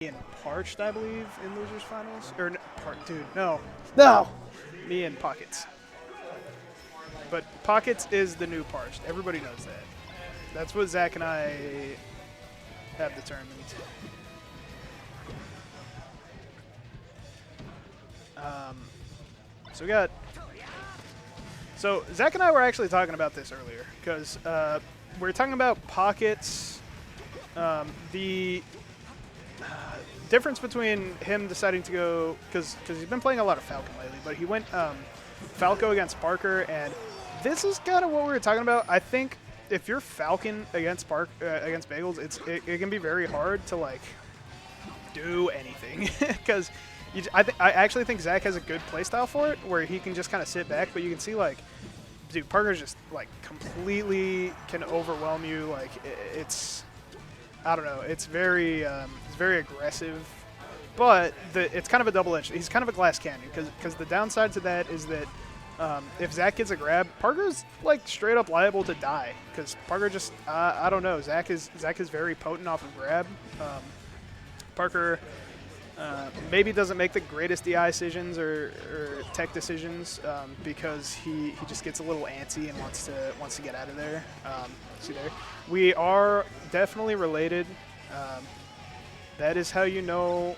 me and Parched, I believe, in losers finals. Or dude, no, me and Pockets. But Pockets is the new Parched. Everybody knows that. That's what Zach and I have determined. So we got. So Zach and I were actually talking about this earlier because we were talking about Pockets. The difference between him deciding to go because he's been playing a lot of Falcon lately, but he went Falco against Parker, and this is kind of what we were talking about. I think if you're Falcon against against Bagels, it can be very hard to like do anything because I actually think Zach has a good playstyle for it where he can just kind of sit back, but you can see like, dude, Parker's just like completely can overwhelm you. Like it's, I don't know, it's very aggressive, but it's kind of a double-edged. He's kind of a glass cannon because the downside to that is that if Zach gets a grab, Parker's like straight up liable to die because Parker just I don't know. Zach is very potent off of grab. Parker maybe doesn't make the greatest DI decisions or tech decisions because he just gets a little antsy and wants to get out of there. See there, we are definitely related. That is how you know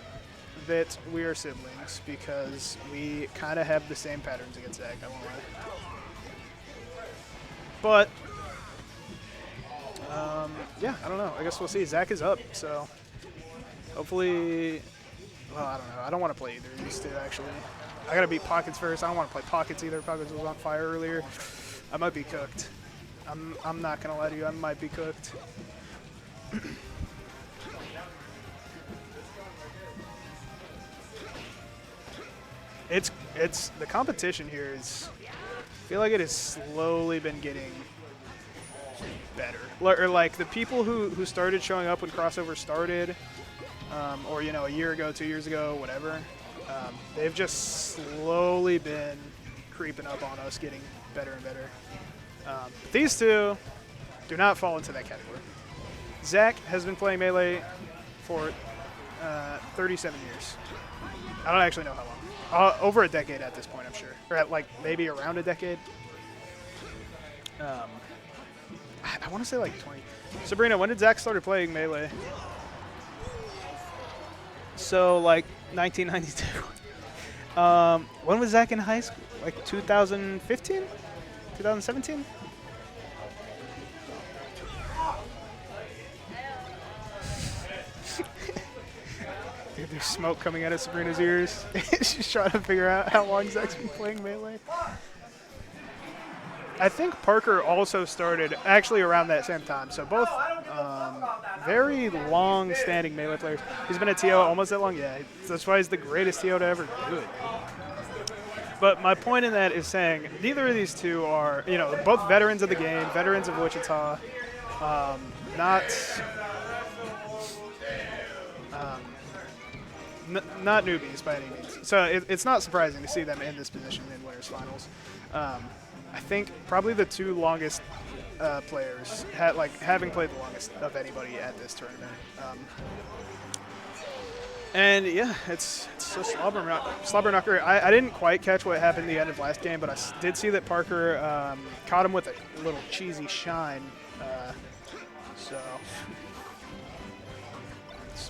that we are siblings because we kind of have the same patterns against Zach. I won't lie. But yeah, I don't know. I guess we'll see. Zach is up, so hopefully. Well, I don't know. I don't want to play either of these two, actually. I got to beat Pockets first. I don't want to play Pockets either. Pockets was on fire earlier. I might be cooked. I'm not going to lie to you. I might be cooked. It's the competition here is, I feel like it has slowly been getting better. Or like the people who started showing up when crossover started, or you know, a year ago, 2 years ago, whatever, they've just slowly been creeping up on us, getting better and better. These two do not fall into that category. Zach has been playing Melee for 37 years. I don't actually know how long. Over a decade at this point, I'm sure. Or at like maybe around a decade. I want to say like 20. Sabrina, when did Zach started playing Melee? So like 1992. When was Zach in high school? Like 2015? 2017? Dude, there's smoke coming out of Sabrina's ears. She's trying to figure out how long Zach's been playing Melee. I think Parker also started actually around that same time. So both very long-standing Melee players. He's been a TO almost that long. Yeah, that's why he's the greatest TO to ever do it. But my point in that is saying neither of these two are, you know, both veterans of the game, veterans of Wichita, not newbies by any means. So it's not surprising to see them in this position in winners finals. I think probably the two longest players, having played the longest of anybody at this tournament. And yeah, it's so slobber knocker. I didn't quite catch what happened at the end of last game, but I did see that Parker caught him with a little cheesy shine. So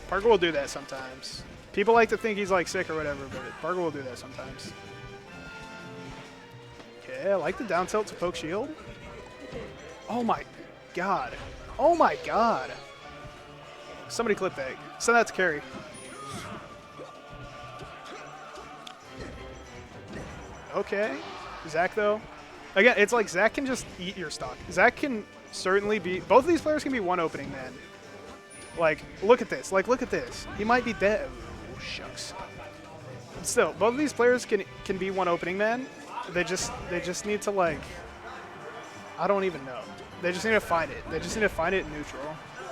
Parker will do that sometimes. People like to think he's like sick or whatever, but Parker will do that sometimes. Okay, I like the down tilt to poke shield. Oh my god. Oh my god. Somebody clip that. Send that to carry. Okay. Zach, though. Again, it's like Zach can just eat your stock. Zach can certainly be... Both of these players can be one opening man. Like, look at this. Like, look at this. He might be dead. Oh, shucks. Still, both of these players can be one opening man. They just need to, like... I don't even know. They just need to find it. They just need to find it in neutral,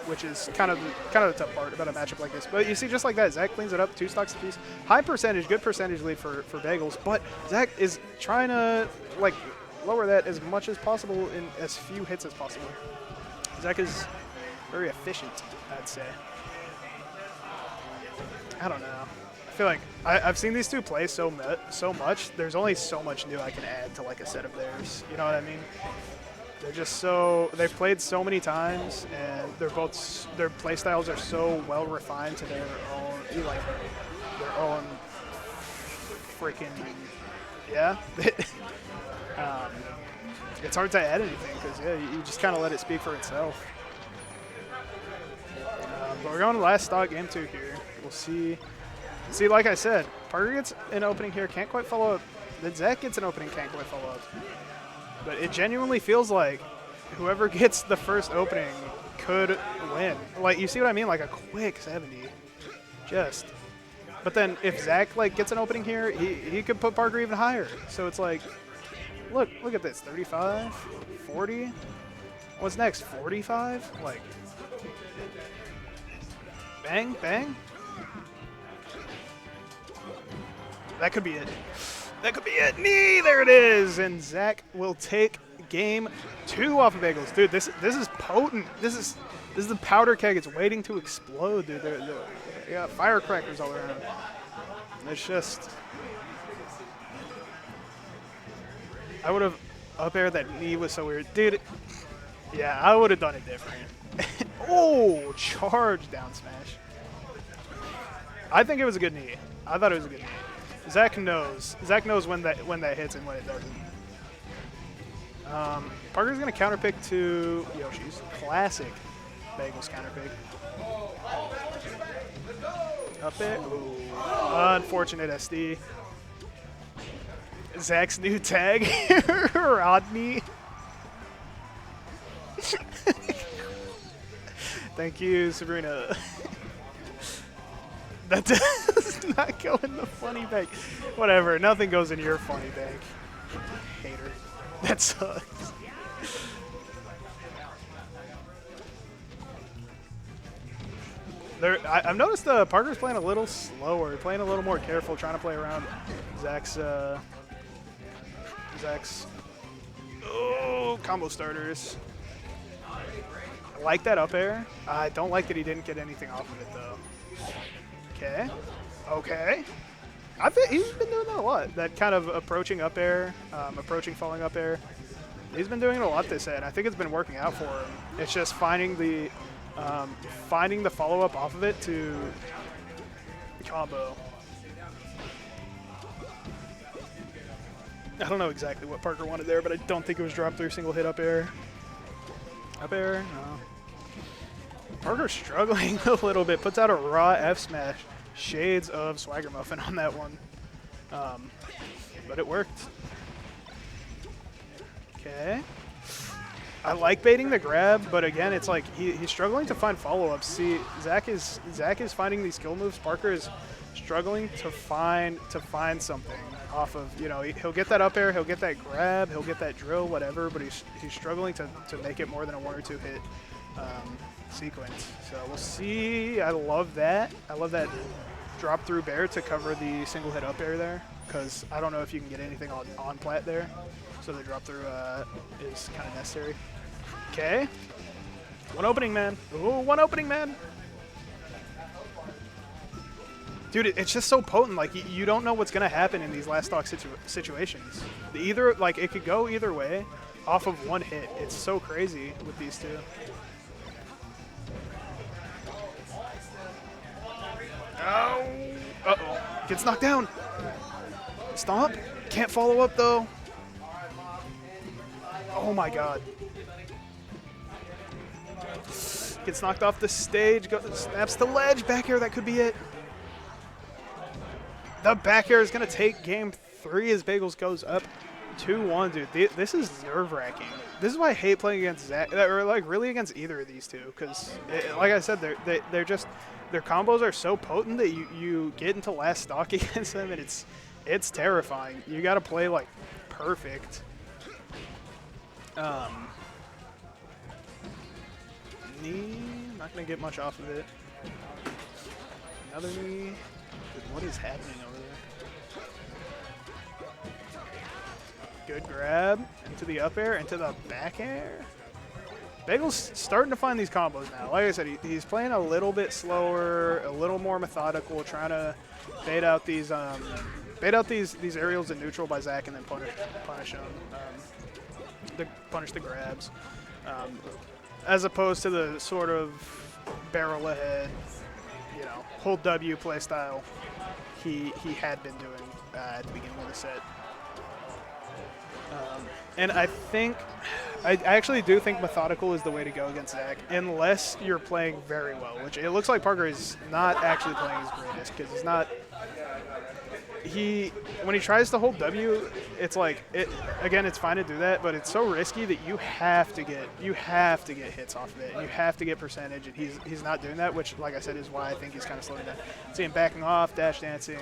which is kind of the tough part about a matchup like this. But you see, just like that, Zach cleans it up, 2 stocks apiece. High percentage, good percentage lead for Bagels, but Zach is trying to like lower that as much as possible in as few hits as possible. Zach is very efficient, I'd say. I don't know. I feel like I've seen these two play so much. There's only so much new I can add to like a set of theirs. You know what I mean? They're just so they've played so many times, and their play styles are so well refined to their own freaking yeah. It's hard to add anything because yeah, you just kind of let it speak for itself. But we're going to last stock game 2 here. We'll see. See, like I said, Parker gets an opening here, can't quite follow up. Then Zach gets an opening, can't quite follow up. But it genuinely feels like whoever gets the first opening could win. Like, you see what I mean? Like a quick 70. Just. But then if Zach like gets an opening here, he could put Parker even higher. So it's like, look at this. 35, 40. What's next? 45? Like, bang, bang. That could be it. That could be it. Knee, there it is. And Zach will take game 2 off of Bagels. Dude, this is potent. This is the powder keg. It's waiting to explode, dude. They got firecrackers all around. It's just, I would have up air that knee was so weird. Dude, yeah, I would have done it different. Oh, charge down smash. I think it was a good knee. I thought it was a good knee. Zach knows. Zach knows when that hits and when it doesn't. Parker's gonna counter pick to Yoshi's classic Bagels counter pick. Up it. Ooh. Unfortunate SD. Zach's new tag, Rodney. Thank you, Sabrina. That does not go in the funny bank. Whatever, nothing goes in your funny bank. Hater. That sucks. I've noticed Parker's playing a little slower, playing a little more careful, trying to play around Zach's combo starters. I like that up air. I don't like that he didn't get anything off of it though. Okay. Okay. I think he's been doing that a lot. That kind of approaching up air, approaching falling up air. He's been doing it a lot this set. I think it's been working out for him. It's just finding the follow-up off of it to combo. I don't know exactly what Parker wanted there, but I don't think it was drop through single hit up air. Up air? No. Parker's struggling a little bit. Puts out a raw F smash. Shades of Swagger Muffin on that one. But it worked. Okay. I like baiting the grab, but again, it's like he's struggling to find follow-ups. See, Zach is finding these skill moves. Parker is struggling to find something off of, you know, he'll get that up air, he'll get that grab, he'll get that drill, whatever, but he's struggling to make it more than a 1 or 2 hit sequence. So we'll see. I love that. I love that drop through bear to cover the single hit up air there, because I don't know if you can get anything on plat there. So the drop through is kind of necessary. Okay. One opening, man. Ooh, one opening, man. Dude, it's just so potent. Like, you don't know what's going to happen in these last stock situations. Either, like, it could go either way off of one hit. It's so crazy with these two. Oh. Uh-oh. Gets knocked down. Stomp. Can't follow up, though. Oh, my God. Gets knocked off the stage. Snaps the ledge. Back air, that could be it. The back air is going to take game 3 as Bagels goes up 2-1, dude. This is nerve-wracking. This is why I hate playing against Zach, or like really against either of these two, because like I said, they're just, their combos are so potent that you get into last stock against them, and it's terrifying. You got to play like perfect. Knee, not going to get much off of it. Another knee. Dude, what is happening over there? Good grab into the up air, into the back air. Bagel's starting to find these combos now. Like I said, he's playing a little bit slower, a little more methodical, trying to bait out these aerials in neutral by Zach and then punish them, punish the grabs, as opposed to the sort of barrel ahead, hold W play style he had been doing at the beginning of the set. And I actually do think methodical is the way to go against Zach, unless you're playing very well, which it looks like Parker is not actually playing his greatest, because when he tries to hold W, it's like, again, it's fine to do that, but it's so risky that you have to get hits off of it, and you have to get percentage, and he's not doing that, which, like I said, is why I think he's kind of slowing down. See him backing off, dash dancing.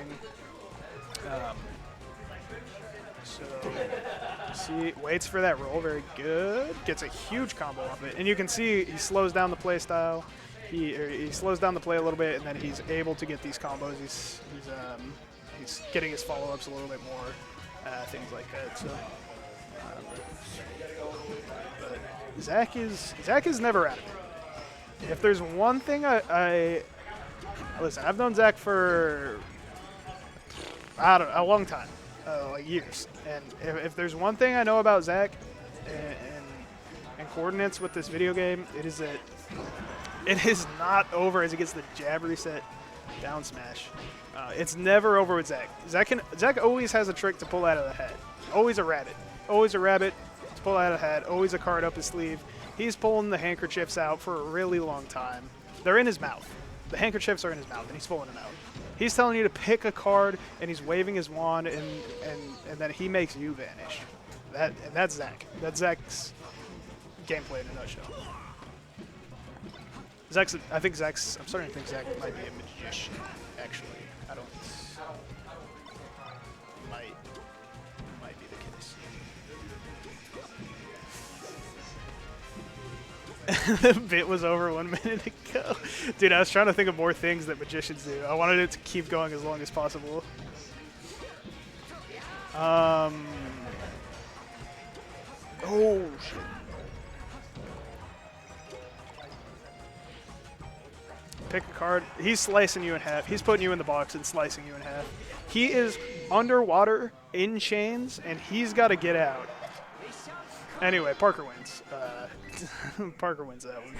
See, waits for that roll, very good. Gets a huge combo off it, and you can see he slows down the play style. He slows down the play a little bit, and then he's able to get these combos. He's getting his follow-ups a little bit more, things like that. So, but Zach is never out of it. If there's one thing listen, I've known Zach for a long time. Like years, and if there's one thing I know about Zach and coordinates with this video game, it is that it is not over as he gets the jab reset down smash. It's never over with Zach. Zach always has a trick to pull out of the hat. Always a rabbit to pull out of the hat. Always a card up his sleeve. He's pulling the handkerchiefs out for a really long time. They're in his mouth. The handkerchiefs are in his mouth, and he's pulling them out. He's telling you to pick a card, and he's waving his wand, and then he makes you vanish. That's Zach. That's Zach's gameplay in a nutshell. I'm starting to think Zach might be a magician, actually. Might be the case. The bit was over 1 minute ago. Dude, I was trying to think of more things that magicians do. I wanted it to keep going as long as possible. Oh, shit. Pick a card. He's slicing you in half. He's putting you in the box and slicing you in half. He is underwater in chains, and he's got to get out. Anyway, Parker wins. Parker wins that one.